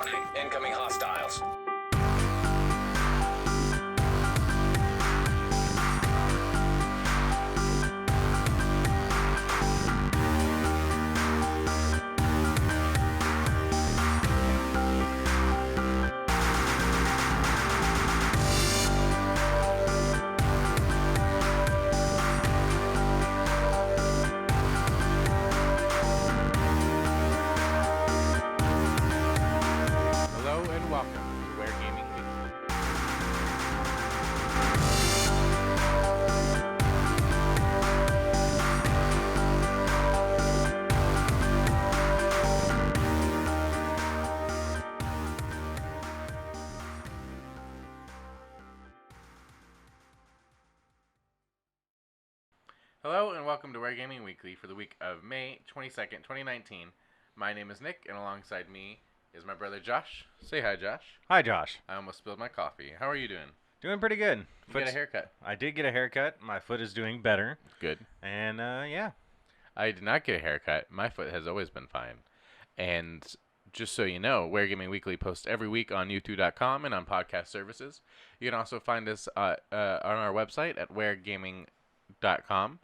Warning, incoming hostiles. Hello and welcome to Ware Gaming Weekly. Hello and welcome to Ware Gaming Weekly for the week of May 22nd, 2019. My name is Nick, and alongside me is my brother Josh. Say hi, Josh. Hi, Josh. I almost spilled my coffee. How are you doing? Doing pretty good. You got a haircut. I did get a haircut. My foot is doing better. Good. And, yeah. I did not get a haircut. My foot has always been fine. And just so you know, Ware Gaming Weekly posts every week on YouTube.com and on podcast services. You can also find us on our website at waregaming.com.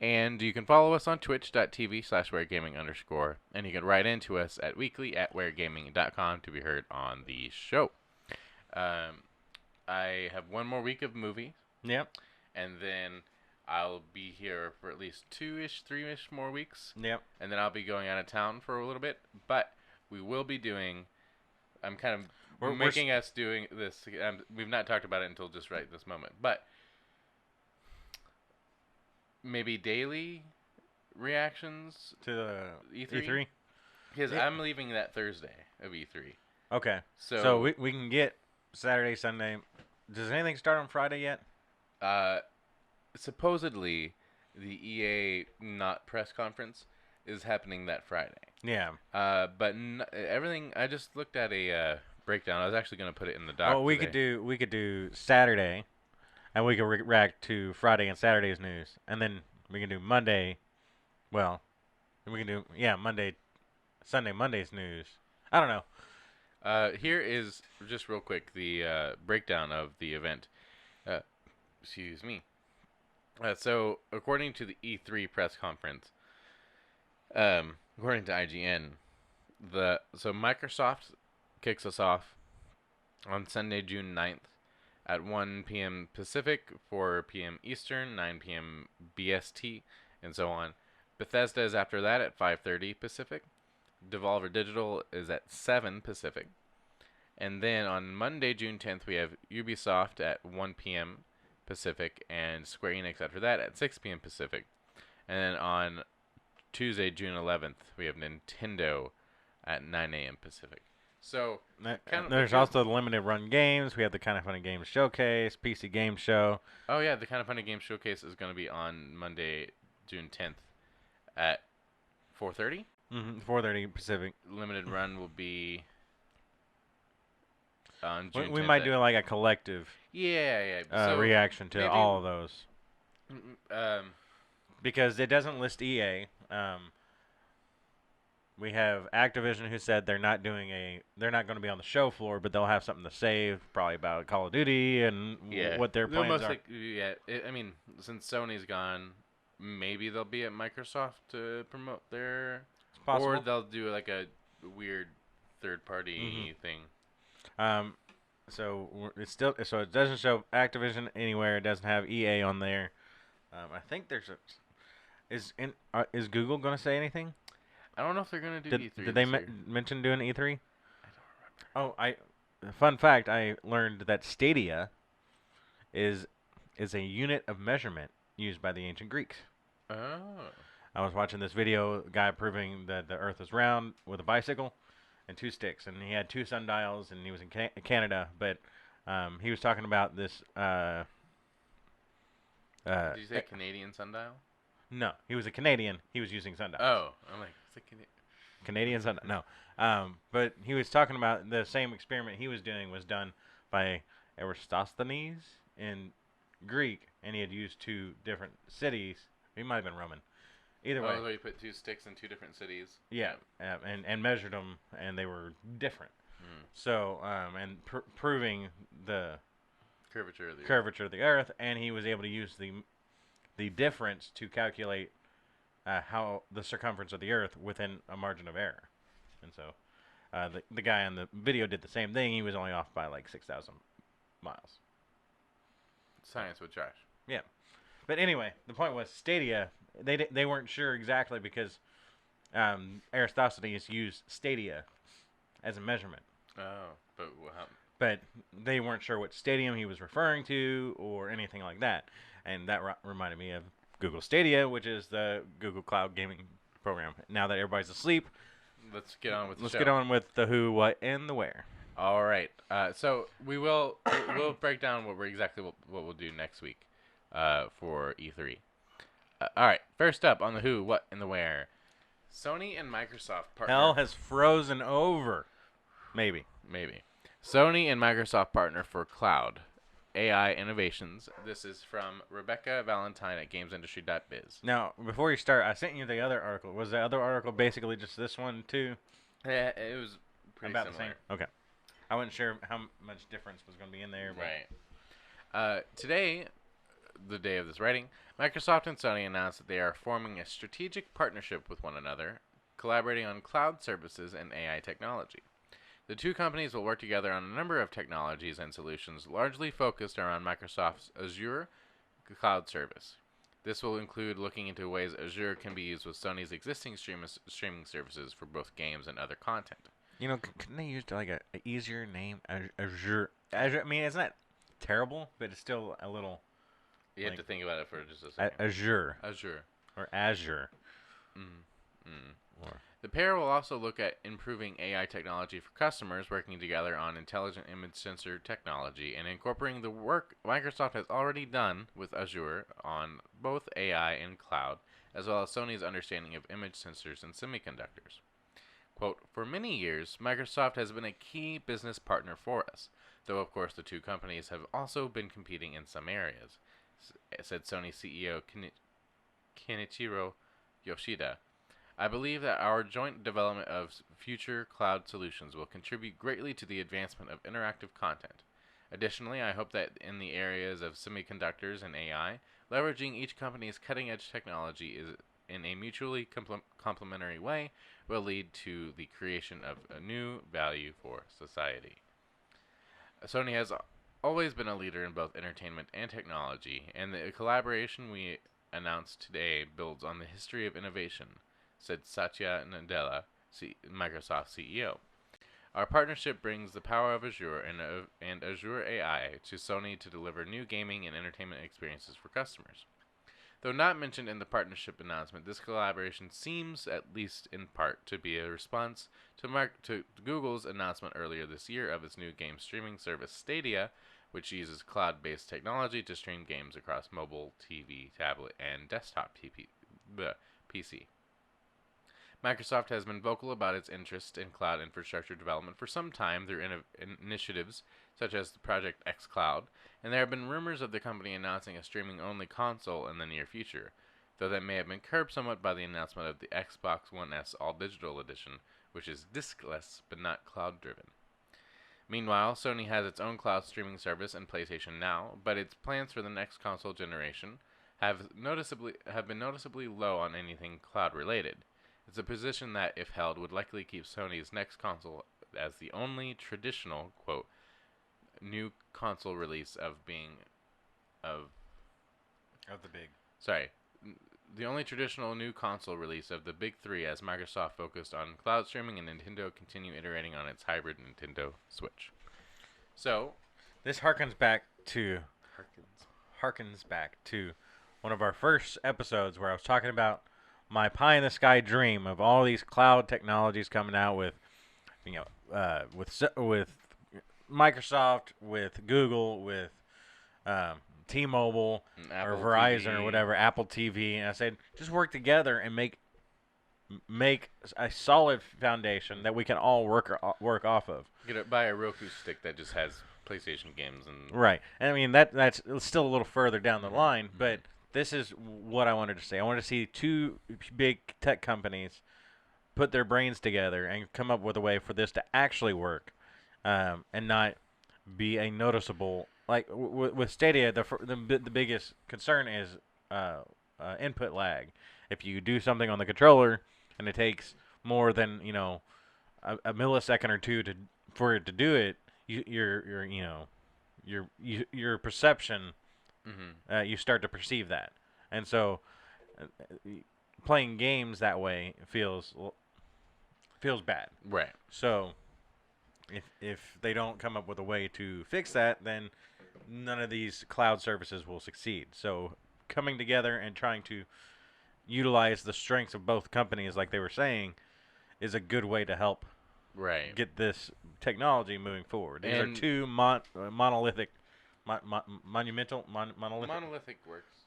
And you can follow us on twitch.tv/waregaming_. And you can write into us at weekly@waregaming.com to be heard on the show. I have one more week of movie. Yep. And then I'll be here for at least 2-ish, 3-ish more weeks. Yep. And then I'll be going out of town for a little bit. But we will be doing... I'm kind of We're making us doing this... we've not talked about it until just right this moment. But maybe daily reactions To the E3? E3? Because Yeah. I'm leaving that Thursday of E3. Okay. So, So we can get Saturday, Sunday. Does anything start on Friday yet? supposedly the EA not press conference is happening that Friday. Yeah. But everything. I just looked at a breakdown. I was actually going to put it in the doc. Oh, we could do Saturday, and we could react to Friday and Saturday's news, and then we can do Monday. Well, we can do Monday's news. I don't know. Here is just real quick the breakdown of the event. Excuse me. So according to the E3 press conference, according to IGN, so Microsoft kicks us off on Sunday, June 9th at 1 p.m. Pacific, 4 p.m. Eastern, 9 p.m. BST, and so on. Bethesda is after that at 5:30 Pacific. Devolver Digital is at 7 Pacific. And then on Monday, June 10th, we have Ubisoft at 1 p.m. Pacific and Square Enix after that at 6 p.m. Pacific. And then on Tuesday, June 11th, we have Nintendo at 9 a.m. Pacific. So There's also the limited run games. We have the Kind of Funny Games Showcase, PC Game Show. Oh, yeah, the Kind of Funny Games Showcase is going to be on Monday, June 10th at 4:30. 4:30 Pacific. Limited run will be on June 10th. We might do like a collective So reaction to maybe- all of those. Um, Because it doesn't list EA. We have Activision who said they're not going to be on the show floor, but they'll have something to say probably about Call of Duty and what their They'll plans most are. I mean, since Sony's gone, maybe they'll be at Microsoft to promote their, It's possible. or they'll do like a weird third-party thing. So it doesn't show Activision anywhere. It doesn't have EA on there. I think is Google going to say anything? I don't know if they're gonna do E3. Did they this year. mention doing E3? I don't remember. Fun fact, I learned that Stadia is a unit of measurement used by the ancient Greeks. Oh. I was watching this video, guy proving that the Earth is round with a bicycle and 2 sticks, and he had 2 sundials, and he was in Canada, but he was talking about this. Did you say Canadian sundial? No, he was a Canadian. He was using sundials. Oh, I'm like, it's a Canadian sundial. No, but he was talking about the same experiment he was doing was done by Aristophanes in Greek, and he had used 2 different cities. He might have been Roman. Either way. You put 2 sticks in 2 different cities. Yeah, and measured them, and they were different. So, and proving the curvature of the Earth. Earth, and he was able to use the difference to calculate how the circumference of the Earth within a margin of error. And so, the guy on the video did the same thing. He was only off by like 6,000 miles. Science with Josh. Yeah, but anyway, the point was Stadia. They weren't sure exactly because Aristophanes used stadia as a measurement. Oh, But they weren't sure what stadium he was referring to or anything like that. And that reminded me of Google Stadia, which is the Google Cloud gaming program. Now that everybody's asleep, let's get on with the let's show. get on with the who, what, and the where. All right. So we'll break down what we'll do next week for E3. All right. First up on the who, what, and the where. Sony and Microsoft partner. Hell has frozen over. Maybe. Sony and Microsoft partner for cloud AI innovations. This is from Rebecca Valentine at GamesIndustry.biz. Now, before you start, I sent you the other article. Was the other article basically just this one too? Yeah, it was pretty about similar. the same. Okay. I wasn't sure how much difference was going to be in there. But Right. Today, the day of this writing, Microsoft and Sony announced that they are forming a strategic partnership with one another, collaborating on cloud services and AI technology. The two companies will work together on a number of technologies and solutions largely focused around Microsoft's Azure cloud service. This will include looking into ways Azure can be used with Sony's existing streaming services for both games and other content. You know, couldn't they use like a easier name? Azure. I mean, it's not terrible, but it's still a little. You have to think about it for just a second. Azure. Or Azure. Or The pair will also look at improving AI technology for customers, working together on intelligent image sensor technology, and incorporating the work Microsoft has already done with Azure on both AI and cloud, as well as Sony's understanding of image sensors and semiconductors. Quote, for many years, Microsoft has been a key business partner for us, though of course the two companies have also been competing in some areas, said Sony CEO Kenichiro Yoshida. I believe that our joint development of future cloud solutions will contribute greatly to the advancement of interactive content. Additionally, I hope that in the areas of semiconductors and AI, leveraging each company's cutting-edge technology is in a mutually complementary way will lead to the creation of a new value for society. Sony has always been a leader in both entertainment and technology, and the collaboration we announced today builds on the history of innovation, said Satya Nadella, Microsoft CEO. Our partnership brings the power of Azure and Azure AI to Sony to deliver new gaming and entertainment experiences for customers. Though not mentioned in the partnership announcement, this collaboration seems, at least in part, to be a response to Google's announcement earlier this year of its new game streaming service Stadia, which uses cloud-based technology to stream games across mobile, TV, tablet, and desktop PC. Microsoft has been vocal about its interest in cloud infrastructure development for some time through initiatives such as the Project xCloud, and there have been rumors of the company announcing a streaming-only console in the near future, though that may have been curbed somewhat by the announcement of the Xbox One S All-Digital Edition, which is diskless but not cloud-driven. Meanwhile, Sony has its own cloud streaming service and PlayStation Now, but its plans for the next console generation have been noticeably low on anything cloud-related. It's a position that, if held, would likely keep Sony's next console as the only traditional, quote, new console release the only traditional new console release of the big three, as Microsoft focused on cloud streaming and Nintendo continue iterating on its hybrid Nintendo Switch. So, this harkens back to one of our first episodes where I was talking about my pie in the sky dream of all these cloud technologies coming out with, with Microsoft, with Google, with T-Mobile or Verizon TV. or whatever, Apple TV, and I said just work together and make a solid foundation that we can all work off of. Buy a Roku stick that just has PlayStation games and right. And I mean that's still a little further down the line, but this is what I wanted to say. I wanted to see two big tech companies put their brains together and come up with a way for this to actually work. and not be a noticeable like with Stadia. The biggest concern is input lag. If you do something on the controller and it takes more than a millisecond or two for it to do it, your perception, you start to perceive that, and so uh, playing games that way feels bad. Right. So if they don't come up with a way to fix that, then none of these cloud services will succeed. So coming together and trying to utilize the strengths of both companies, like they were saying, is a good way to help Right. get this technology moving forward. These are And- two monolithic, monumental,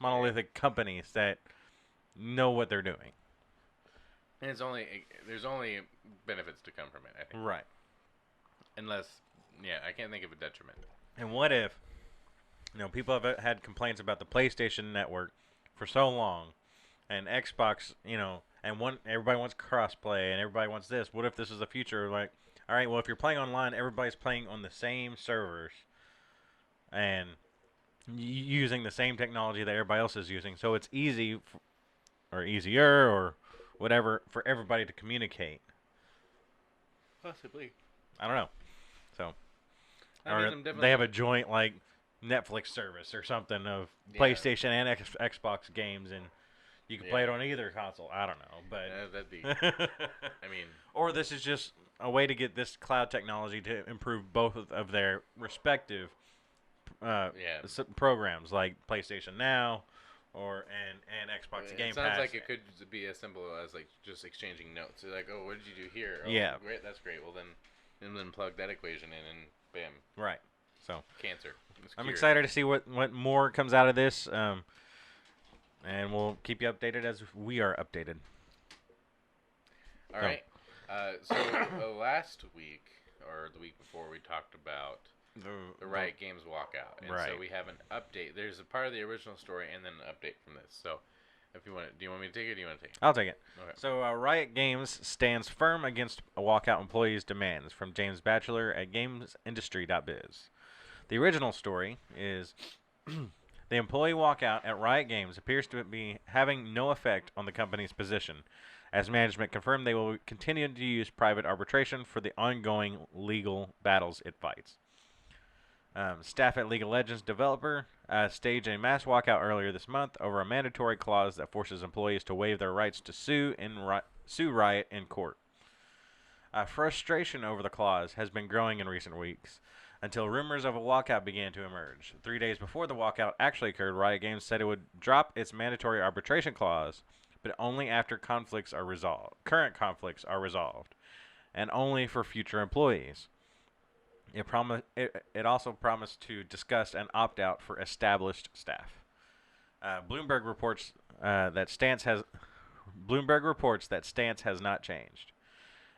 monolithic companies that know what they're doing. And there's only benefits to come from it, I think. Right. Unless, I can't think of a detriment. And what if, people have had complaints about the PlayStation Network for so long, and Xbox, and everybody wants crossplay, and everybody wants this. What if this is the future? Like, all right, well, if you're playing online, everybody's playing on the same servers, and using the same technology that everybody else is using, so it's easy, or easier, or whatever, for everybody to communicate. Possibly. I don't know. So, I mean, I'm definitely- they have a joint like Netflix service or something of Yeah. PlayStation and Xbox games, and you can play it on either console. I don't know, but that'd be. I mean, or this is just a way to get this cloud technology to improve both of their respective programs, like PlayStation Now, and Xbox Game it sounds Pass. like it could be as simple as like just exchanging notes. It's like, oh, what did you do here? Oh, Yeah. great, that's great. Well then, and then plug that equation in, and bam, Right. So cancer. It's I'm cured. excited to see what more comes out of this, and we'll keep you updated as we are updated. All right. So last week or the week before, we talked about the Riot Games walkout, and Right. so we have an update. There's a part of the original story and then an update from this. So, if you want, do you want me to take it? Or do you want to take it? I'll take it. Okay. So, Riot Games stands firm against a walkout employees' demands, from James Batchelor at GamesIndustry.biz. The original story is the employee walkout at Riot Games appears to be having no effect on the company's position, as management confirmed they will continue to use private arbitration for the ongoing legal battles it fights. Staff at League of Legends developer staged a mass walkout earlier this month over a mandatory clause that forces employees to waive their rights to sue Riot in court. Frustration over the clause has been growing in recent weeks, until rumors of a walkout began to emerge. 3 days before the walkout actually occurred, Riot Games said it would drop its mandatory arbitration clause, but only after current conflicts are resolved, and only for future employees. It also promised to discuss an opt-out for established staff. Bloomberg reports that stance has not changed.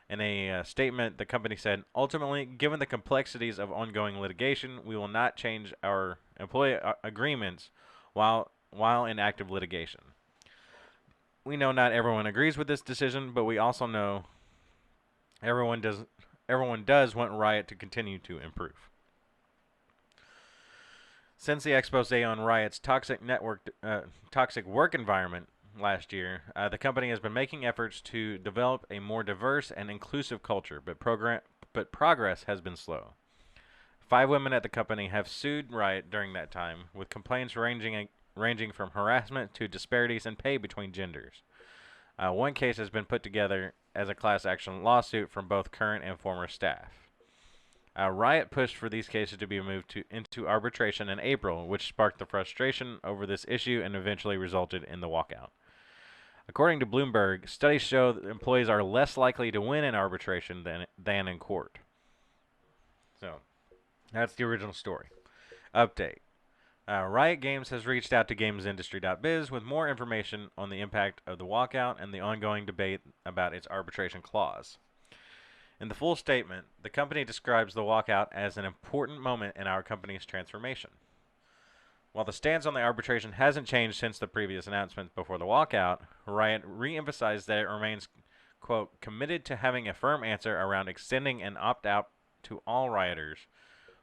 In a statement, the company said, "Ultimately, given the complexities of ongoing litigation, we will not change our employee agreements while in active litigation. We know not everyone agrees with this decision, but we also know everyone does want Riot to continue to improve." Since the expose on Riot's toxic work environment last year, the company has been making efforts to develop a more diverse and inclusive culture, but progress has been slow. 5 women at the company have sued Riot during that time, with complaints ranging from harassment to disparities in pay between genders. One case has been put together as a class action lawsuit from both current and former staff. Riot pushed for these cases to be moved into arbitration in April, which sparked the frustration over this issue and eventually resulted in the walkout. According to Bloomberg, studies show that employees are less likely to win in arbitration than in court. So, that's the original story. Update. Riot Games has reached out to GamesIndustry.biz with more information on the impact of the walkout and the ongoing debate about its arbitration clause. In the full statement, the company describes the walkout as an important moment in our company's transformation. While the stance on the arbitration hasn't changed since the previous announcement before the walkout, Riot re-emphasized that it remains, quote, committed to having a firm answer around extending an opt-out to all rioters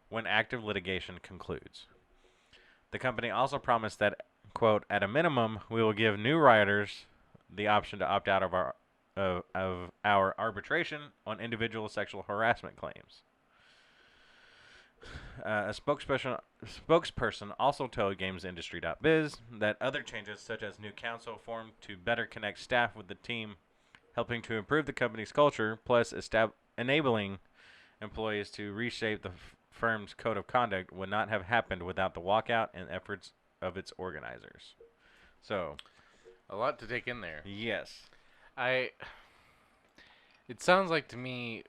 when active litigation concludes. The company also promised that, quote, at a minimum, we will give new rioters the option to opt out of our arbitration on individual sexual harassment claims. A spokesperson also told GamesIndustry.biz that other changes, such as new council formed to better connect staff with the team, helping to improve the company's culture, plus enabling employees to reshape the firm's code of conduct, would not have happened without the walkout and efforts of its organizers. So, A lot to take in there. yes. It sounds like to me,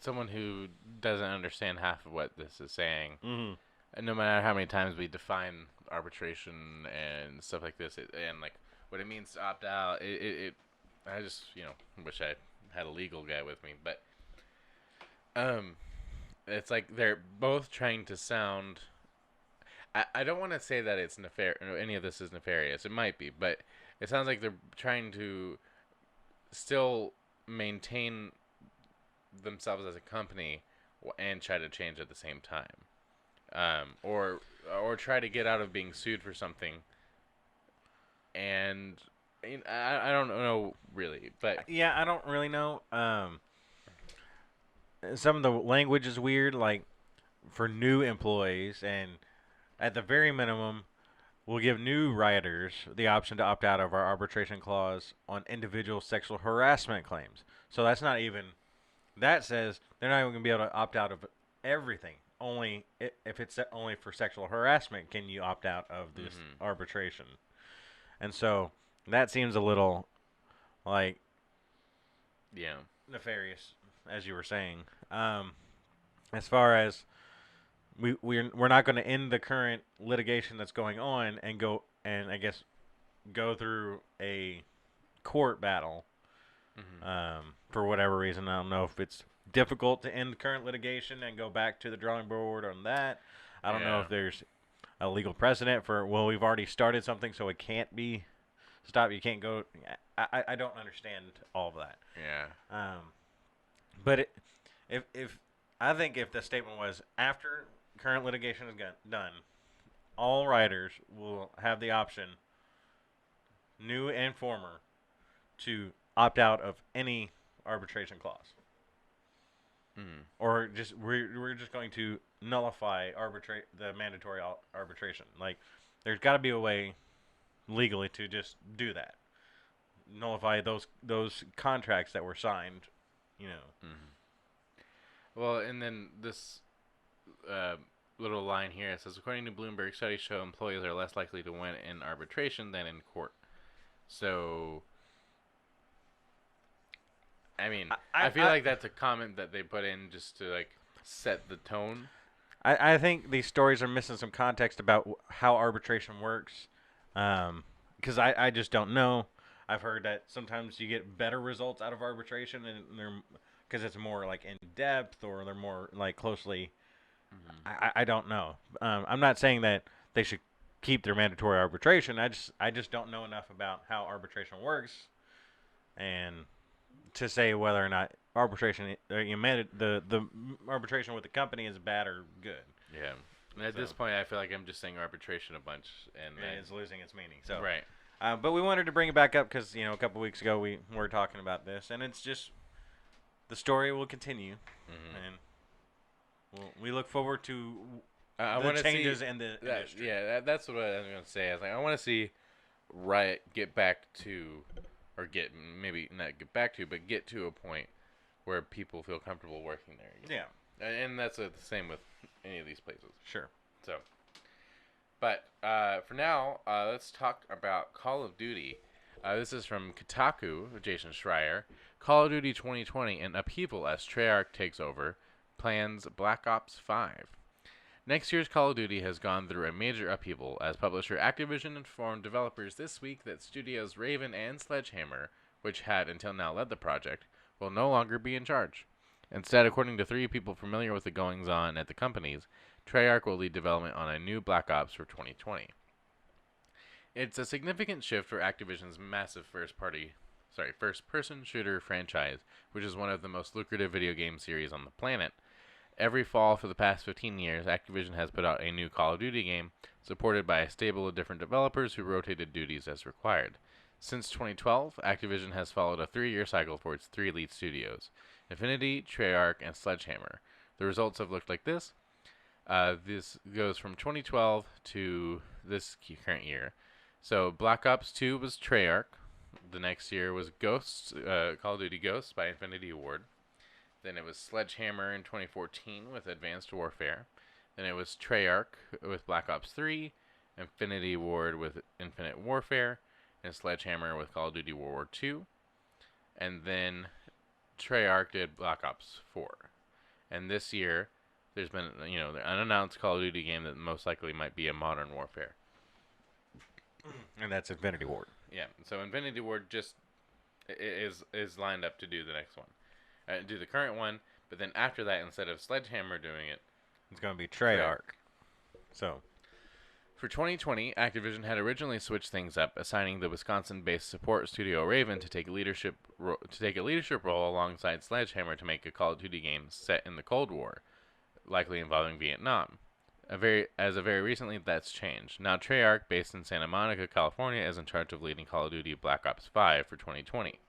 someone who doesn't understand half of what this is saying, Mm-hmm. and no matter how many times we define arbitration and stuff like this, and like what it means to opt out, I just wish I had a legal guy with me, but it's like they're both trying to sound. I don't want to say that it's any of this is nefarious. It might be, but it sounds like they're trying to still maintain themselves as a company and try to change at the same time, or try to get out of being sued for something. And I don't know really, but Yeah, I don't really know. Some of the language is weird, like for new employees, and at the very minimum, we'll give new rioters the option to opt out of our arbitration clause on individual sexual harassment claims. So that's not even. That says they're not even going to be able to opt out of everything. Only if it's only for sexual harassment can you opt out of this arbitration. And so that seems a little like nefarious, as you were saying. As far as we're not going to end the current litigation that's going on and go through a court battle. For whatever reason, I don't know if it's difficult to end the current litigation and go back to the drawing board on that. I don't know if there's a legal precedent for, we've already started something, so it can't be stopped. You can't go. I don't understand all of that. Yeah. But if I think if the statement was after current litigation is done, all writers will have the option, new and former, to opt out of any arbitration clause, or just we're just going to nullify the mandatory arbitration. Like, there's got to be a way legally to just do that, nullify those contracts that were signed. Well, and then this little line here, it says, according to Bloomberg, studies show employees are less likely to win in arbitration than in court. So, I mean, I feel like that's a comment that they put in just to, like, set the tone. I think these stories are missing some context about how arbitration works, because I just don't know. I've heard that sometimes you get better results out of arbitration, and because it's more like in depth, or they're more like closely. I don't know. I'm not saying that they should keep their mandatory arbitration. I just don't know enough about how arbitration works, and to say whether or not arbitration, the arbitration with the company is bad or good. Yeah. And at this point, I feel like I'm just saying arbitration a bunch, and it's losing its meaning. So right. But we wanted to bring it back up because a couple weeks ago we were talking about this, and it's just the story will continue, and we look forward to the changes in the industry. Yeah, that's what I was going to say. I was like, I want to see Riot get back to, or get to a point where people feel comfortable working there again. Yeah. And that's the same with any of these places. Sure. So, but for now, let's talk about Call of Duty. This is from Kotaku, Jason Schreier. Call of Duty 2020 in upheaval as Treyarch takes over. Plans Black Ops 5. Next year's Call of Duty has gone through a major upheaval as publisher Activision informed developers this week that studios Raven and Sledgehammer, which had until now led the project, will no longer be in charge. Instead, according to 3 people familiar with the goings-on at the companies, Treyarch will lead development on a new Black Ops for 2020. It's a significant shift for Activision's massive first-party first-person shooter franchise, which is one of the most lucrative video game series on the planet. Every fall for the past 15 years, Activision has put out a new Call of Duty game, supported by a stable of different developers who rotated duties as required. Since 2012, Activision has followed a 3-year cycle for its 3 lead studios, Infinity, Treyarch, and Sledgehammer. The results have looked like this. This goes from 2012 to this current year. So Black Ops 2 was Treyarch. The next year was Ghosts, Call of Duty Ghosts by Infinity Ward. Then it was Sledgehammer in 2014 with Advanced Warfare. Then it was Treyarch with Black Ops 3, Infinity Ward with Infinite Warfare, and Sledgehammer with Call of Duty World War II. And then Treyarch did Black Ops 4. And this year, there's been, the unannounced Call of Duty game that most likely might be a Modern Warfare. And that's Infinity Ward. Yeah, so Infinity Ward just is lined up to do the next one. Do the current one, but then after that, instead of Sledgehammer doing it, it's going to be Treyarch. So, for 2020, Activision had originally switched things up, assigning the Wisconsin-based support studio Raven to take a leadership role alongside Sledgehammer to make a Call of Duty game set in the Cold War, likely involving Vietnam. Very recently, that's changed. Now Treyarch, based in Santa Monica, California, is in charge of leading Call of Duty Black Ops 5 for 2020.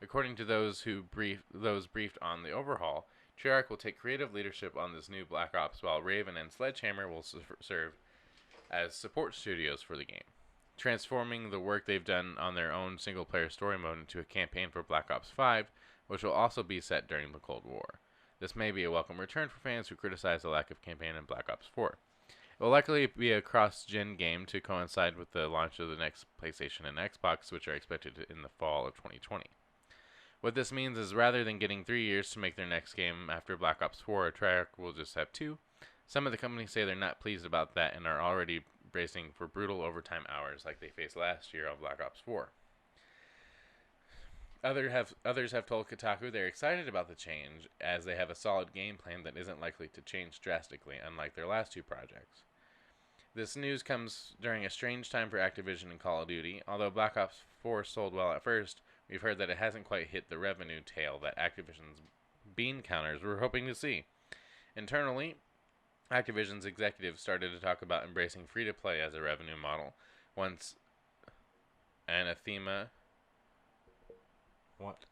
According to those briefed on the overhaul, Treyarch will take creative leadership on this new Black Ops, while Raven and Sledgehammer will serve as support studios for the game, transforming the work they've done on their own single-player story mode into a campaign for Black Ops 5, which will also be set during the Cold War. This may be a welcome return for fans who criticize the lack of campaign in Black Ops 4. It will likely be a cross-gen game to coincide with the launch of the next PlayStation and Xbox, which are expected in the fall of 2020. What this means is rather than getting 3 years to make their next game after Black Ops 4, Treyarch will just have 2. Some of the companies say they're not pleased about that and are already bracing for brutal overtime hours like they faced last year on Black Ops 4. Others have told Kotaku they're excited about the change, as they have a solid game plan that isn't likely to change drastically, unlike their last 2 projects. This news comes during a strange time for Activision and Call of Duty. Although Black Ops 4 sold well at first, we've heard that it hasn't quite hit the revenue tail that Activision's bean counters were hoping to see. Internally, Activision's executives started to talk about embracing free-to-play as a revenue model once Anathema... What?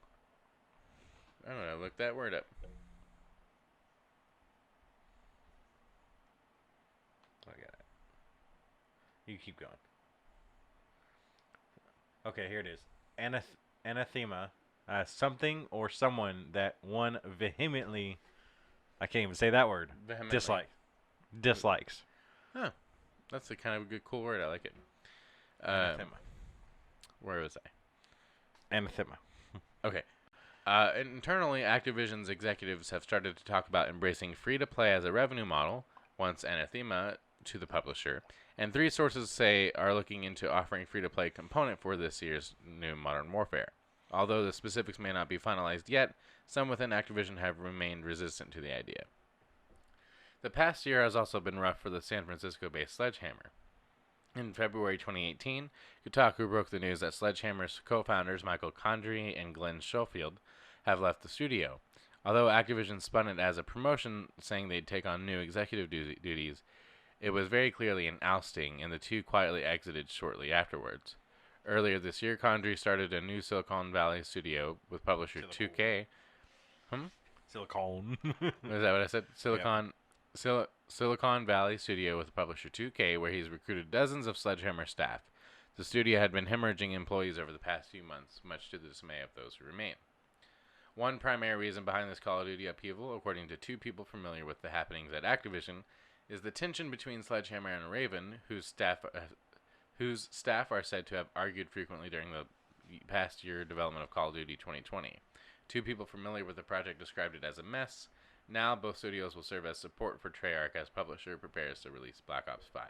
I don't know, look that word up. I got it. You keep going. Okay, here it is. Anathema, something or someone that one vehemently, I can't even say that word, dislikes. Huh. That's a kind of a good, cool word. I like it. Anathema. Where was I? Anathema. Okay. Internally, Activision's executives have started to talk about embracing free-to-play as a revenue model, once Anathema, to the publisher. And 3 sources say are looking into offering free-to-play component for this year's new Modern Warfare. Although the specifics may not be finalized yet, some within Activision have remained resistant to the idea. The past year has also been rough for the San Francisco-based Sledgehammer. In February 2018, Kotaku broke the news that Sledgehammer's co-founders Michael Condrey and Glenn Schofield have left the studio. Although Activision spun it as a promotion, saying they'd take on new executive duties, it was very clearly an ousting, and the 2 quietly exited shortly afterwards. Earlier this year, Condrey started a new Silicon Valley studio with publisher 2K. Silicon. Is that what I said? Silicon Valley studio with publisher 2K, where he's recruited dozens of Sledgehammer staff. The studio had been hemorrhaging employees over the past few months, much to the dismay of those who remain. One primary reason behind this Call of Duty upheaval, according to 2 people familiar with the happenings at Activision, is the tension between Sledgehammer and Raven, whose staff are said to have argued frequently during the past year development of Call of Duty 2020. 2 people familiar with the project described it as a mess. Now both studios will serve as support for Treyarch as publisher prepares to release Black Ops 5.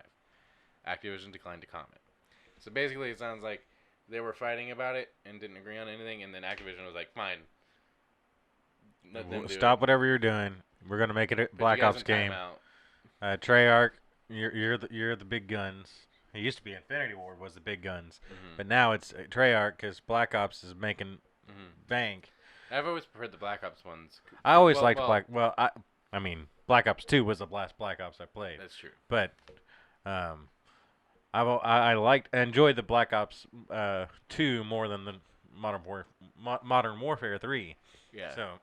Activision declined to comment. So basically it sounds like they were fighting about it and didn't agree on anything, and then Activision was like, fine. Stop whatever you're doing. We're going to make it a Black Ops game. Treyarch, you're the big guns It used to be Infinity Ward was the big guns, Mm-hmm. but now it's Treyarch because Black Ops is making Mm-hmm. bank. I've always preferred the Black Ops ones. I always Well, liked well, Black. Well, I mean, Black Ops 2 was the last Black Ops I played, That's true. but I enjoyed the Black Ops 2 more than the Modern Warfare 3. Yeah. So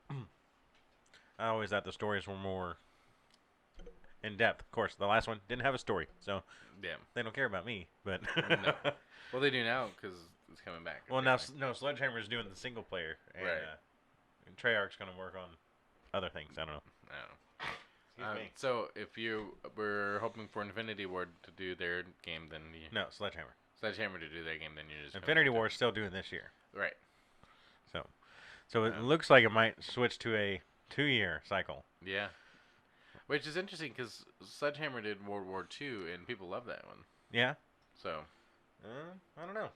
I always thought the stories were more in depth. Of course, the last one didn't have a story, so Yeah. they don't care about me. But No. Well, they do now because it's coming back. well, now apparently. no, Sledgehammer's doing the single player, and, Right. And Treyarch's gonna work on other things. I don't know. I don't know. Excuse me. So if you were hoping for Infinity Ward to do their game, then you No, Sledgehammer. Sledgehammer to do their game, then you're just Infinity War is still doing this year, Right. so it looks like it might switch to a 2-year cycle. Yeah. Which is interesting because Sledgehammer did World War II and people love that one. Yeah. So I don't know.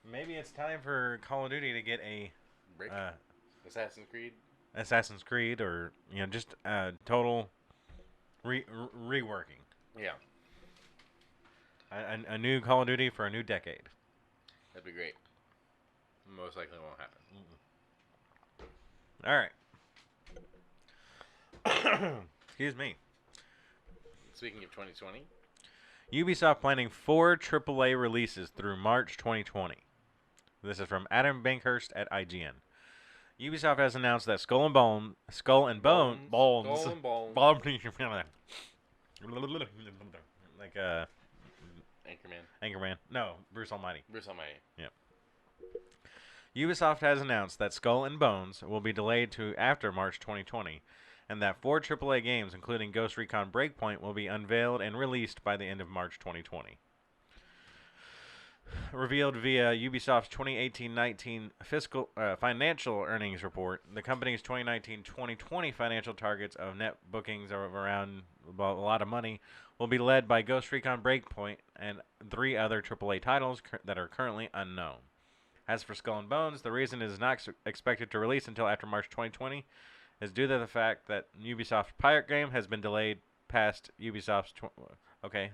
Maybe it's time for Call of Duty to get a break. Assassin's Creed. Assassin's Creed, or just total reworking. Yeah. A new Call of Duty for a new decade. That'd be great. Most likely won't happen. All right. Excuse me. Speaking of 2020. Ubisoft planning 4 AAA releases through March 2020. This is from Adam Bankhurst at IGN. Ubisoft has announced that Skull and Bones, like Anchorman. No, Bruce Almighty. Bruce Almighty. Yep. Ubisoft has announced that Skull and Bones will be delayed to after March 2020, and that 4 AAA games, including Ghost Recon Breakpoint, will be unveiled and released by the end of March 2020. Revealed via Ubisoft's 2018-19 fiscal financial earnings report, the company's 2019-2020 financial targets of net bookings of around a lot of money will be led by Ghost Recon Breakpoint and 3 other AAA titles that are currently unknown. As for Skull and Bones, the reason it is not expected to release until after March 2020 is due to the fact that Ubisoft's Pirate game has been delayed past Ubisoft's. Okay,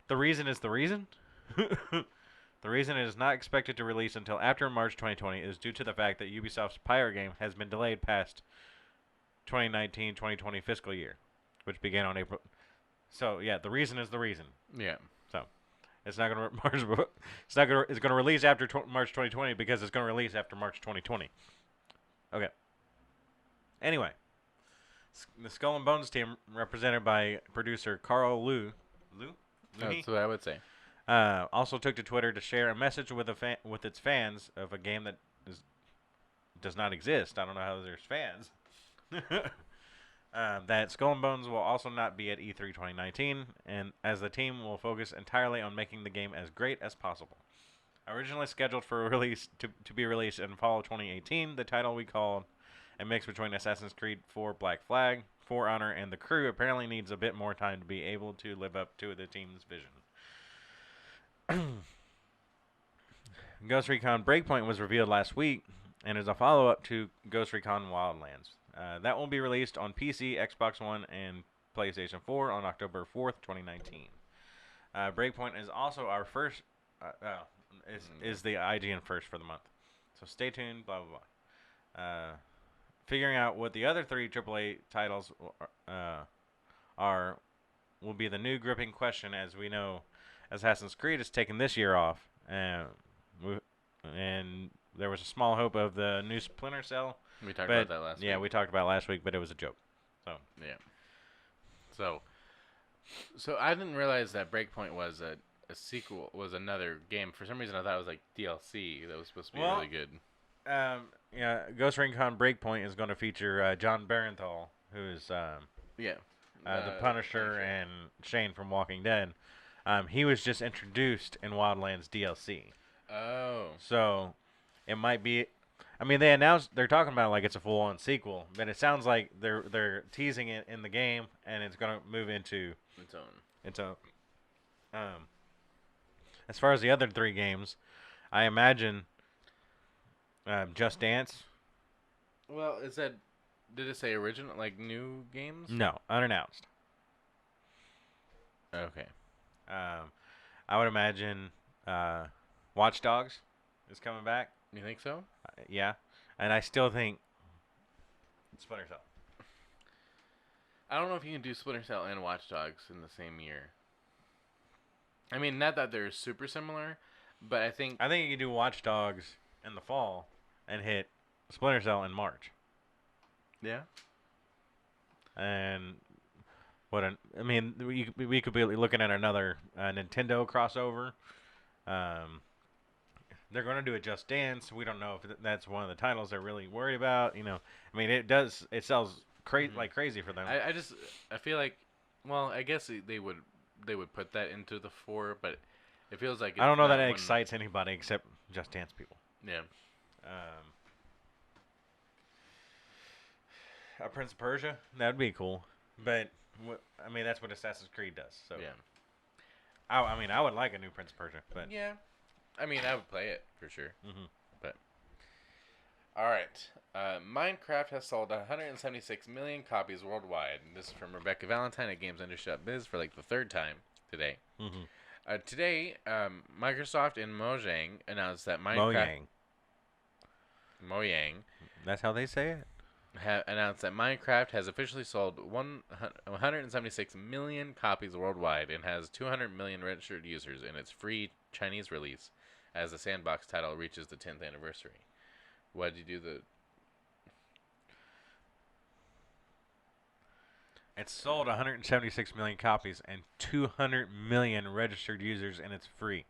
the reason is the reason. The reason it is not expected to release until after March 2020 is due to the fact that Ubisoft's Pirate game has been delayed past 2019-2020 fiscal year, which began on April. So yeah, the reason is the reason. Yeah. So it's not gonna it's gonna release after March 2020 because it's gonna release after March 2020. Okay. Anyway, the Skull and Bones team, represented by producer Carl Lu. That's what I would say. Also took to Twitter to share a message with its fans of a game that does not exist. I don't know how there's fans. That Skull and Bones will also not be at E3 2019, and as the team will focus entirely on making the game as great as possible. Originally scheduled for release to be released in fall of 2018, the title we called a mix between Assassin's Creed 4 Black Flag, For Honor, and The Crew apparently needs a bit more time to be able to live up to the team's vision. Ghost Recon Breakpoint was revealed last week and is a follow-up to Ghost Recon Wildlands. That will be released on PC, Xbox One, and PlayStation 4 on October 4th, 2019. Breakpoint is also our first... is the IGN first for the month. So stay tuned, blah, blah, blah. Figuring out what the other 3 AAA titles will be the new gripping question, as we know Assassin's Creed is taking this year off. And there was a small hope of the new Splinter Cell. We talked about that last week. Yeah, we talked about it last week, but it was a joke. So yeah. So I didn't realize that Breakpoint was a sequel, was another game. For some reason, I thought it was like DLC that was supposed to be really good. Yeah, Ghost Recon Breakpoint is going to feature John Barenthal, who is the Punisher and Shane from Walking Dead. He was just introduced in Wildlands DLC. Oh. So it might be. I mean, they're talking about it like it's a full-on sequel, but it sounds like they're teasing it in the game, and it's going to move into its own. As far as the other 3 games, I imagine Just Dance. Well, did it say original, like new games? No, unannounced. Okay. I would imagine Watch Dogs is coming back. You think so? Yeah, and I still think Splinter Cell. I don't know if you can do Splinter Cell and Watch Dogs in the same year. I mean, not that they're super similar, but I think you can do Watch Dogs in the fall and hit Splinter Cell in March. yeah. And we could be looking at another Nintendo crossover. They're going to do a Just Dance. We don't know if that's one of the titles they're really worried about. I mean, it sells like crazy for them. I feel like, well, I guess they would put that into the 4, but it feels like I don't know that it one- excites anybody except Just Dance people. Yeah. A Prince of Persia, that'd be cool. But I mean, that's what Assassin's Creed does. So Yeah. I would like a new Prince of Persia, but Yeah. I mean, I would play it for sure. mm-hmm. But all right, Minecraft has sold 176 million copies worldwide. This is from Rebecca Valentine at Biz for like the 3rd time today. Mm-hmm. Today, Microsoft and Mojang announced that Minecraft Mojang That's how they say it. announced that Minecraft has officially sold 176 million copies worldwide and has 200 million registered users in its free Chinese release as the sandbox title reaches the 10th anniversary. Why did you do the... It sold 176 million copies and 200 million registered users, and it's free.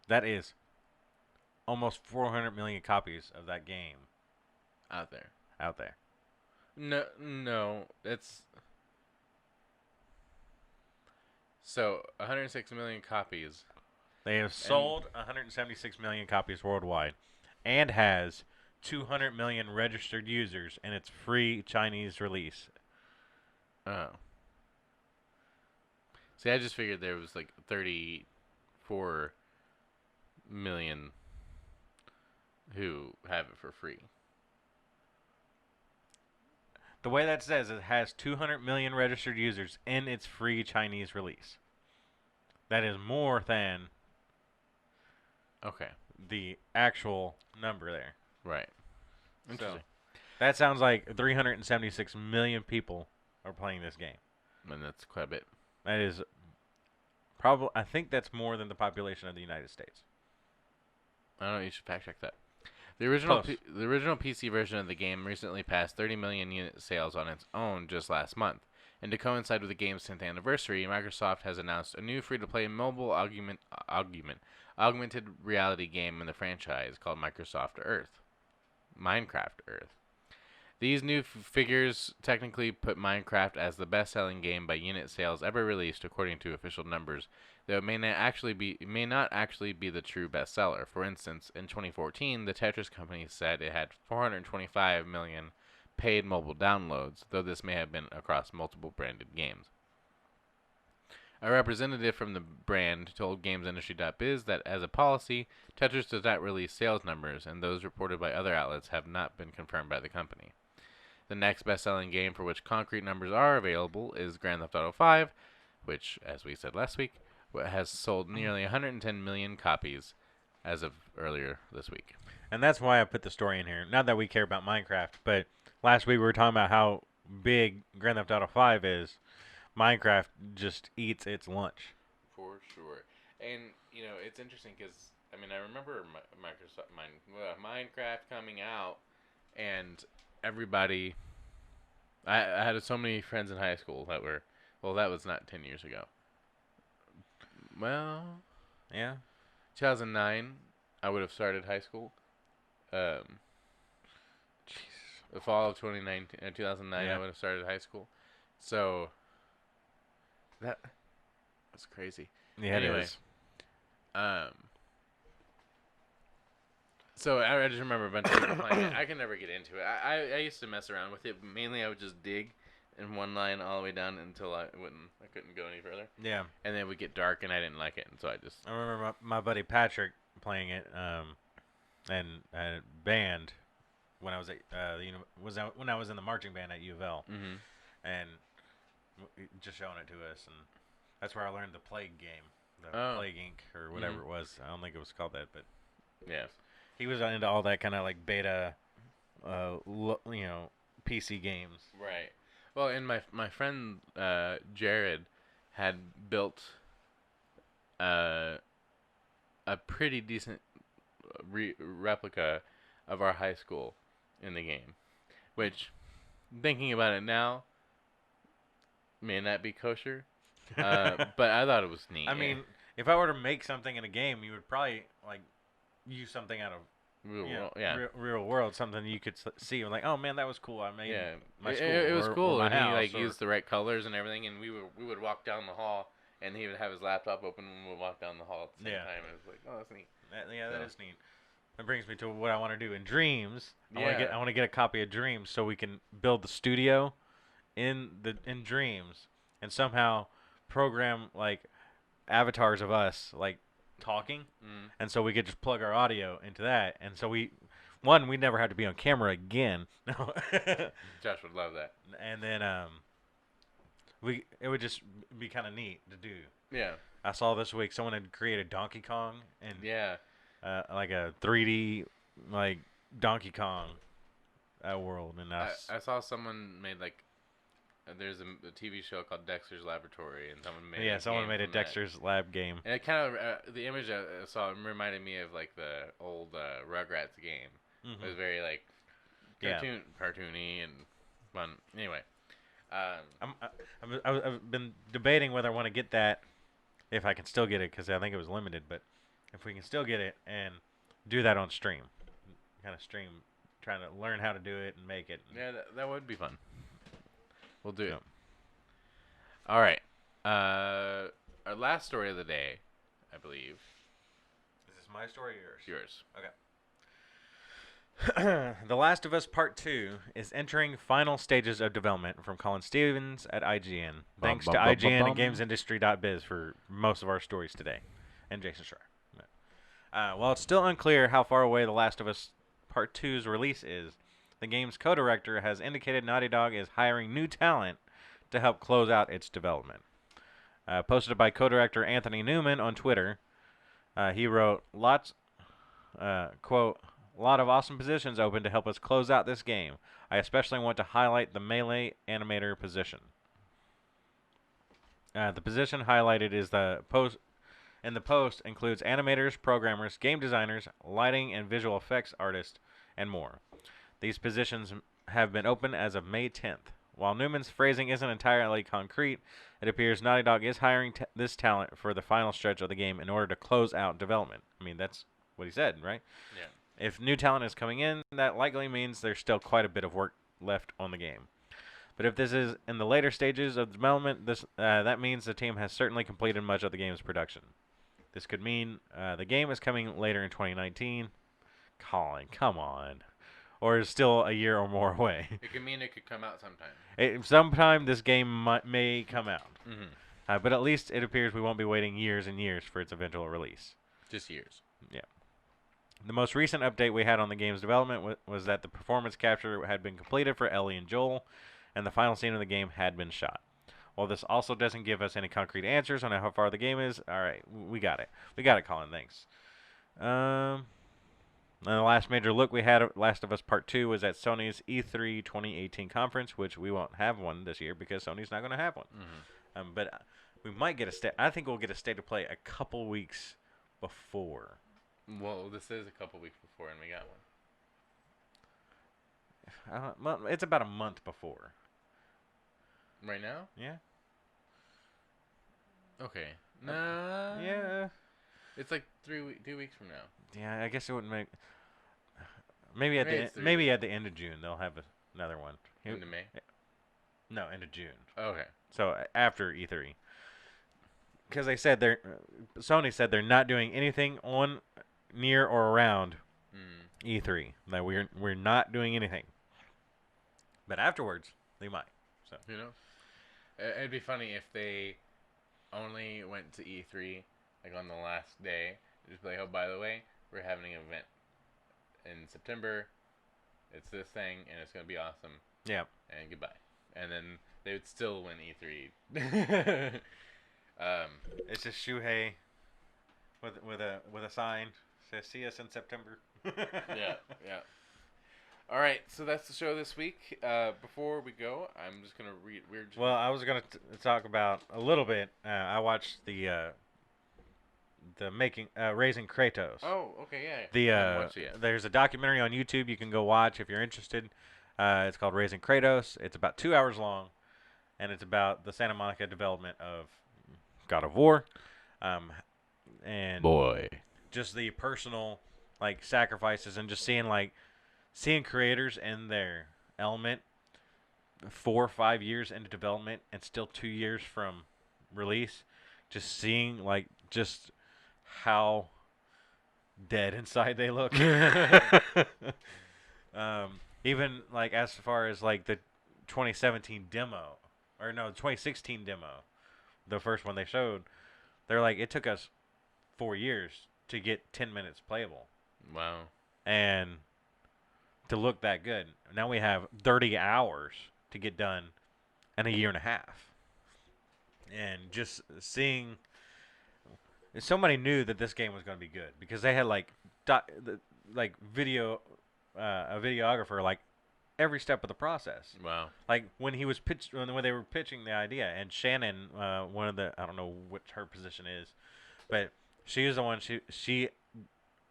That is almost 400 million copies of that game out there? No, it's... So, 106 million copies. They have sold 176 million copies worldwide and has 200 million registered users in its free Chinese release. Oh. See, I just figured there was like 34 million who have it for free. The way that says it has 200 million registered users in its free Chinese release. That is more than the actual number there. Right. Interesting. So, that sounds like 376 million people are playing this game. And that's quite a bit. That is probably, I think that's more than the population of the United States. I don't know, you should fact check that. The original PC version of the game recently passed 30 million unit sales on its own just last month. And to coincide with the game's 10th anniversary, Microsoft has announced a new free-to-play mobile augmented reality game in the franchise called Minecraft Earth. These new figures technically put Minecraft as the best-selling game by unit sales ever released, according to official numbers, though it may not actually be the true bestseller. For instance, in 2014, the Tetris company said it had 425 million paid mobile downloads, though this may have been across multiple branded games. A representative from the brand told GamesIndustry.biz that as a policy, Tetris does not release sales numbers, and those reported by other outlets have not been confirmed by the company. The next best-selling game for which concrete numbers are available is Grand Theft Auto 5, which, as we said last week, has sold nearly 110 million copies as of earlier this week. And that's why I put the story in here. Not that we care about Minecraft, but last week we were talking about how big Grand Theft Auto 5 is. Minecraft just eats its lunch. For sure. And, it's interesting because, I remember Minecraft coming out, and everybody... I had so many friends in high school that were... Well, that was not 10 years ago. Well... Yeah. 2009, I would have started high school. The fall of 2009, yeah. I would have started high school. So... That's crazy. Yeah, anyway, it is. So I just remember a bunch of people playing it. I could never get into it. I used to mess around with it. Mainly, I would just dig in one line all the way down until I couldn't go any further. Yeah. And then it would get dark, and I didn't like it, and so I just... I remember my buddy Patrick playing it, and band when I was at when I was in the marching band at U of L, Mm-hmm. and just showing it to us, and That's where I learned the Plague game, the Plague Inc. or whatever it was. I don't think it was called that, but Yeah. he was into all that kind of like beta, PC games. Right. Well, and my friend Jared had built a pretty decent replica of our high school in the game, which, thinking about it now, may not be kosher. But I thought it was neat. I mean, if I were to make something in a game, you would probably like use something out of real world, something you could see. And like, oh man, that was cool. I made my school. It was cool, my and house, he used the right colors and everything. And we would walk down the hall, and he would have his laptop open, and we would walk down the hall at the same time. It was like, oh, that's neat. That is neat. That brings me to what I want to do in Dreams. Yeah. I want to get a copy of Dreams so we can build the studio in Dreams and somehow program like avatars of us like talking, and so we could just plug our audio into that, and so we'd never have to be on camera again. No. Josh would love that. And then it would just be kind of neat to do. Yeah. I saw this week someone had created Donkey Kong and like a 3D like Donkey Kong world, and I saw someone made like there's a TV show called Dexter's Laboratory, and someone made a Dexter's Lab game. And it kind of the image I saw reminded me of like the old Rugrats game. It was very like cartoony and fun. Anyway, I've been debating whether I want to get that, if I can still get it, because I think it was limited. But if we can still get it and do that on stream, kind of stream, trying to learn how to do it and make it. Yeah, that would be fun. We'll do it. All right. Our last story of the day, I believe. Is this my story or yours? Yours. Okay. The Last of Us Part 2 is entering final stages of development, from Colin Stevens at IGN. Thanks to IGN and GamesIndustry.biz for most of our stories today. And Jason Schreier. While it's still unclear how far away The Last of Us Part 2's release is, the game's co-director has indicated Naughty Dog is hiring new talent to help close out its development. Posted by co-director Anthony Newman on Twitter, he wrote, quote, "A lot of awesome positions open to help us close out this game. I especially want to highlight the melee animator position." The position highlighted is the post includes animators, programmers, game designers, lighting and visual effects artists, and more. These positions have been open as of May 10th. While Newman's phrasing isn't entirely concrete, it appears Naughty Dog is hiring this talent for the final stretch of the game in order to close out development. I mean, that's what he said, right? Yeah. If new talent is coming in, that likely means there's still quite a bit of work left on the game. But if this is in the later stages of development, that means the team has certainly completed much of the game's production. This could mean the game is coming later in 2019. Colin, come on. Or is still a year or more away. It could mean it could come out sometime. Sometime this game may come out. Mm-hmm. But at least it appears we won't be waiting years and years for its eventual release. Just years. Yeah. The most recent update we had on the game's development was that the performance capture had been completed for Ellie and Joel, and the final scene of the game had been shot. While this also doesn't give us any concrete answers on how far the game is, alright, we got it. We got it, Colin, thanks. And the last major look we had at Last of Us Part 2 was at Sony's E3 2018 conference, which we won't have one this year because Sony's not going to have one. Mm-hmm. But we might get I think we'll get a state of play a couple weeks before. Well, this is a couple weeks before, and we got one. Well, it's about a month before. Right now? Yeah. Okay. Nah. Yeah. It's like 2 weeks from now. Yeah, I guess it wouldn't make. Maybe at the end of June they'll have another one. End of May? No, end of June. Okay. So after E3. Because they said Sony said they're not doing anything on, near, or around E3. That we're not doing anything. But afterwards, they might. So who knows? It'd be funny if they only went to E3 like on the last day. Just be like, oh, by the way, we're having an event in September. It's this thing, and it's gonna be awesome. Yeah. And goodbye. And then they would still win E3. It's just Shuhei with a sign says "See us in September." Yeah. All right, so that's the show this week. Before we go, I'm just gonna read. Well, I was gonna talk about a little bit. I watched the making Raising Kratos. Oh, okay, yeah. The I haven't watched it yet. there's a documentary on YouTube you can go watch if you're interested. It's called Raising Kratos. It's about 2 hours long, and it's about the Santa Monica development of God of War, and Boy. just the personal like sacrifices and just seeing creators in their element 4 or 5 years into development and still 2 years from release, just seeing just how dead inside they look. Even as far as the 2017 demo, or no, 2016 demo, the first one they showed, they're like, it took us 4 years to get 10 minutes playable. Wow. And to look that good. Now we have 30 hours to get done in a year and a half. And just seeing, somebody knew that this game was going to be good because they had video, a videographer every step of the process. Wow. When he was when they were pitching the idea, and Shannon, one of the, I don't know what her position is, but she is the one, she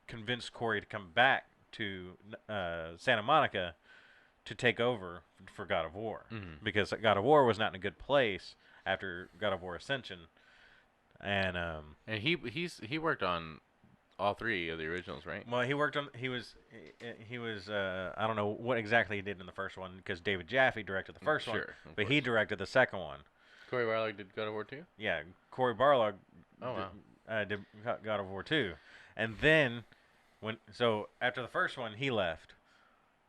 convinced Corey to come back to Santa Monica to take over for God of War, because God of War was not in a good place after God of War Ascension, and he worked on all 3 of the originals, right? well, he was I don't know what exactly he did in the first one because David Jaffe directed the first one, but he directed the second one. Corey Barlog did God of War 2? Yeah, Corey Barlog did God of War 2, and then after the first one he left.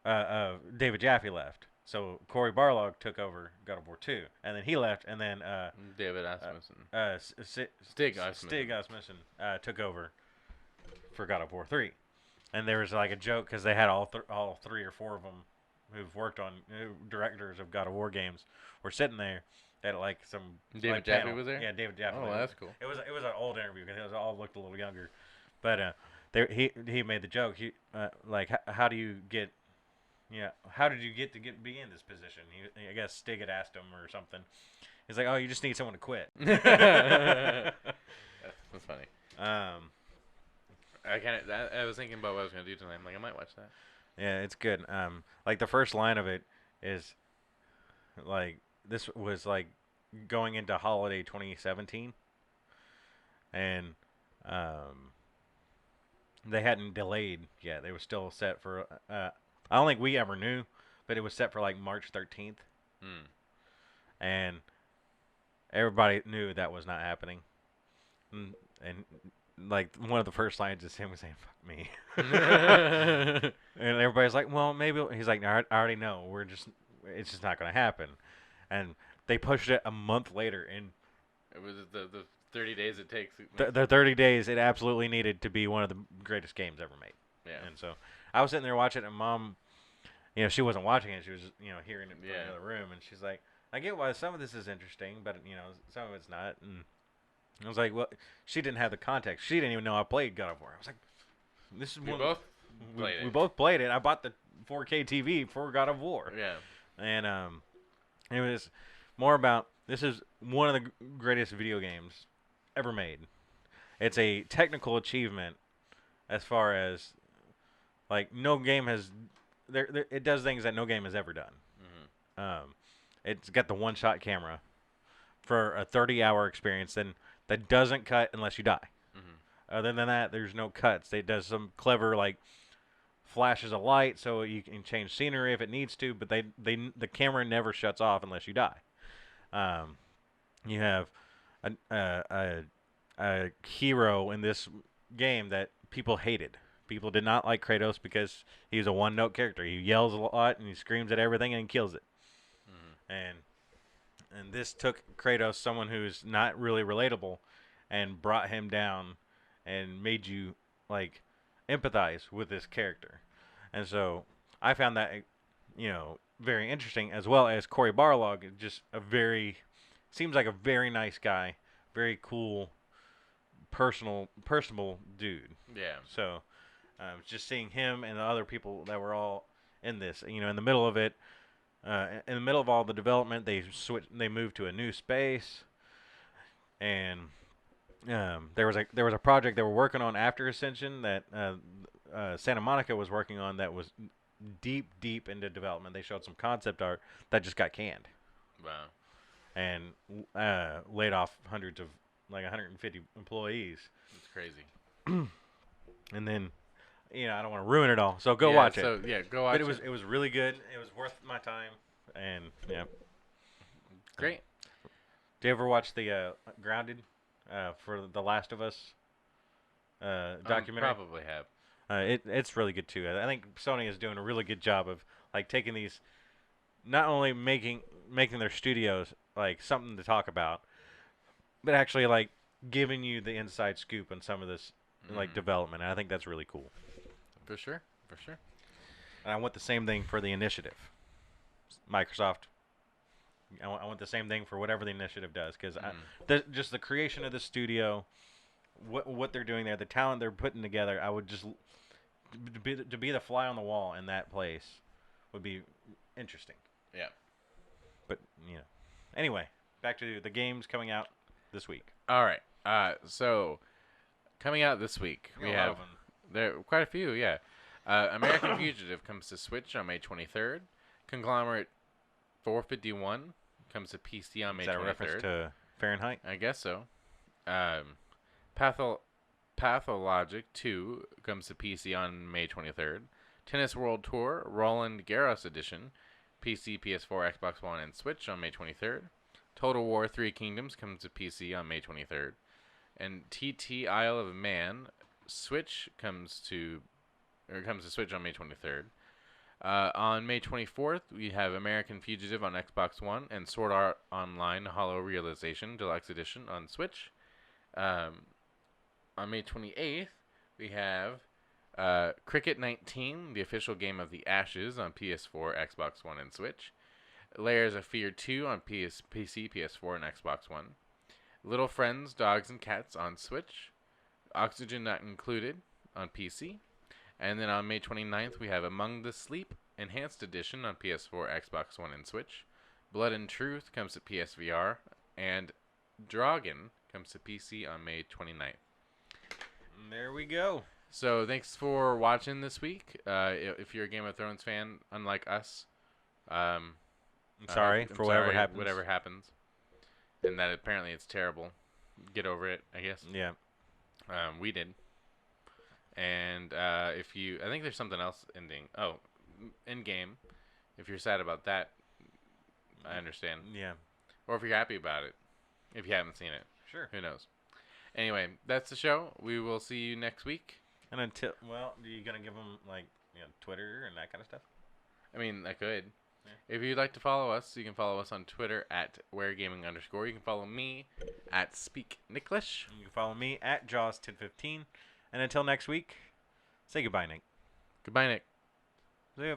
David Jaffe left, so Corey Barlog took over God of War 2, and then he left, and then David Asmussen. Stig Asmussen took over for God of War 3, and there was a joke because they had all 3 or 4 of them who've worked on directors of God of War games were sitting there at some David Jaffe panel. was there. Yeah, David Jaffe. Oh, that's cool. It was an old interview because it all looked a little younger, but he made the joke. How do you get? Yeah, how did you get to be in this position? I guess Stig had asked him or something. He's like, "Oh, you just need someone to quit." That's funny. I was thinking about what I was gonna do tonight. I'm like, I might watch that. Yeah, it's good. The first line of it is this was going into holiday 2017, and they hadn't delayed yet. They were still set for. I don't think we ever knew, but it was set for March 13th. And everybody knew that was not happening. And one of the first lines is him saying, "Fuck me." And everybody's like, well, maybe. He's like, I already know. It's just not going to happen. And they pushed it a month later. And it was the 30 days it takes. The 30 days, it absolutely needed to be one of the greatest games ever made. Yeah. And so I was sitting there watching it, and Mom, she wasn't watching it. She was, hearing it from another room. And she's like, I get why some of this is interesting, but, some of it's not. And I was like, well, she didn't have the context. She didn't even know I played God of War. I was like, this is we both played it. I bought the 4K TV for God of War. Yeah. And it was more about, this is one of the greatest video games ever made. It's a technical achievement as far as, no game has, it does things that no game has ever done. It's got the one-shot camera for a 30-hour experience, then that doesn't cut unless you die. Other than that, there's no cuts. It does some clever flashes of light so you can change scenery if it needs to, but the camera never shuts off unless you die. You have a hero in this game that people hated. People did not like Kratos because he was a one-note character. He yells a lot and he screams at everything and he kills it. And this took Kratos, someone who's not really relatable, and brought him down and made you empathize with this character. And so I found that very interesting, as well as Corey Barlog, just seems like a very nice guy, cool, personable dude. Yeah. So, just seeing him and the other people that were all in this, in the middle of it, in the middle of all the development, they moved to a new space, and there was a project they were working on after Ascension that Santa Monica was working on that was deep into development. They showed some concept art that just got canned. Wow. And laid off hundreds of, like 150 employees. It's crazy. And then, I don't want to ruin it all, so go watch it. So go watch But it. it was really good. It was worth my time, and yeah. Great. Do you ever watch the Grounded for the Last of Us documentary? Probably have. It's really good too. I think Sony is doing a really good job of like taking these, not only making their studios like something to talk about, but actually like giving you the inside scoop on some of this like development. And I think that's really cool. For sure. And I want the same thing for the initiative. Microsoft. I want the same thing for whatever the initiative does, because just the creation of the studio, what they're doing there, the talent they're putting together, I would just to be the fly on the wall in that place would be interesting. Yeah. But anyway, back to the games coming out this week. All right. So coming out this week, we have there quite a few. Yeah. American Fugitive comes to Switch on May 23rd. Conglomerate 451 comes to PC on May 23rd. Is that a reference to Fahrenheit? I guess so. Pathologic 2 comes to PC on May 23rd. Tennis World Tour Roland Garros Edition, PC, PS4, Xbox One, and Switch on May 23rd. Total War 3 Kingdoms comes to PC on May 23rd. And TT Isle of Man Switch comes to Switch on May 23rd. On May 24th, we have American Fugitive on Xbox One and Sword Art Online Hollow Realization Deluxe Edition on Switch. On May 28th, we have Cricket 19, the official game of the Ashes on PS4, Xbox One, and Switch. Layers of Fear 2 on PC, PS4, and Xbox One. Little Friends, Dogs and Cats on Switch. Oxygen Not Included on PC. And then on May 29th, we have Among the Sleep Enhanced Edition on PS4, Xbox One, and Switch. Blood and Truth comes to PSVR. And Dragon comes to PC on May 29th. There we go. So thanks for watching this week. If you're a Game of Thrones fan, unlike us, I'm sorry for whatever happens. Whatever happens. And that apparently it's terrible. Get over it, I guess. Yeah. We did. And I think there's something else ending. Oh, in game. If you're sad about that, I understand. Yeah. Or if you're happy about it, if you haven't seen it. Sure. Who knows? Anyway, that's the show. We will see you next week. And until, are you gonna give them like Twitter and that kind of stuff? I mean, I could. Yeah. If you'd like to follow us, you can follow us on Twitter at WareGaming_. You can follow me at SpeakNicklish. You can follow me at Jaws1015. And until next week, say goodbye, Nick. Goodbye, Nick. See ya.